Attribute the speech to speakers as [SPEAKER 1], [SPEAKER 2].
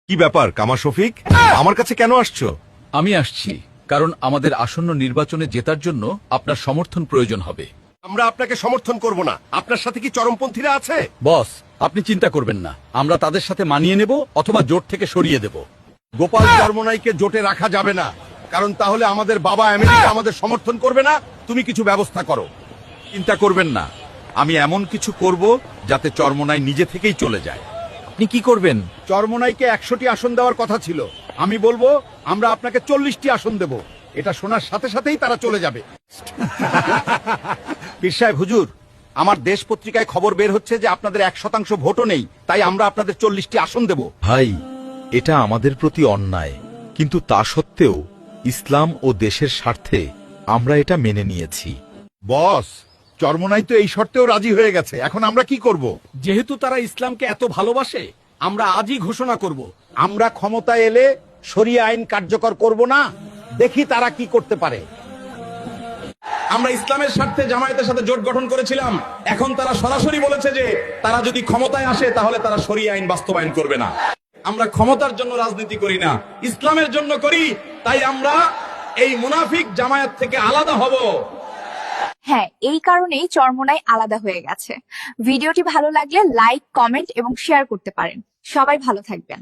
[SPEAKER 1] কি ব্যাপার কামা শফিক, আমার কাছে কেন আসছো?
[SPEAKER 2] আমি আসছি কারণ আমাদের আসন্ন নির্বাচনে জেতার জন্য আপনার সমর্থন প্রয়োজন হবে।
[SPEAKER 1] আমরা আপনাকে সমর্থন করব না। আপনার সাথে কি চরমপন্থীরা আছে?
[SPEAKER 2] বস, আপনি চিন্তা করবেন না, আমরা তাদের সাথে মানিয়ে নেব অথবা জোট থেকে সরিয়ে দেব।
[SPEAKER 1] গোপাল চরমনাইকে জোটে রাখা যাবে না, কারণ তাহলে আমাদের বাবা আমেরিকা আমাদের সমর্থন করবে না। তুমি কিছু ব্যবস্থা করো।
[SPEAKER 3] চিন্তা করবেন না, আমি এমন কিছু করব যাতে চরমোনাই নিজে থেকেই চলে যায়।
[SPEAKER 2] আপনি কি করবেন?
[SPEAKER 1] চরমনাইকে 100টি আসন দেওয়ার কথা ছিল, আমি বলবো আমরা আপনাকে 40টি আসন দেব। এটা শোনার সাথে সাথেই তারা চলে যাবে। পীর সাহেব হুজুর, আমার দেশ পত্রিকায় খবর বের হচ্ছে যে আপনাদের 1% ভোটও নেই, তাই আমরা আপনাদের 40টি আসন দেব।
[SPEAKER 3] ভাই, এটা আমাদের প্রতি অন্যায়, কিন্তু তা সত্ত্বেও ইসলাম ও দেশের স্বার্থে আমরা এটা মেনে নিয়েছি।
[SPEAKER 1] বস, চরমনাই তো এই শর্তেও রাজি হয়ে গেছে, এখন আমরা কি করব?
[SPEAKER 2] যেহেতু তারা ইসলামকে এত ভালোবাসে, আমরা আজই ঘোষণা করব
[SPEAKER 1] আমরা ক্ষমতায় এলে শরিয়া আইন কার্যকর করব না, দেখি তারা কি করতে পারে।
[SPEAKER 4] আমরা ইসলামের স্বার্থে জামায়াতের সাথে জোট গঠন করেছিলাম, এখন তারা সরাসরি বলেছে যে তারা যদি ক্ষমতায় আসে তাহলে তারা শরিয়া আইন বাস্তবায়ন করবে না। আমরা ক্ষমতার জন্য রাজনীতি করি না, ইসলামের জন্য করি, তাই আমরা এই মুনাফিক জামায়াত থেকে আলাদা হব।
[SPEAKER 5] হ্যাঁ, এই কারণেই চরমোনাই আলাদা হয়ে গেছে। ভিডিওটি ভালো লাগলে লাইক, কমেন্ট এবং শেয়ার করতে পারেন। সবাই ভালো থাকবেন।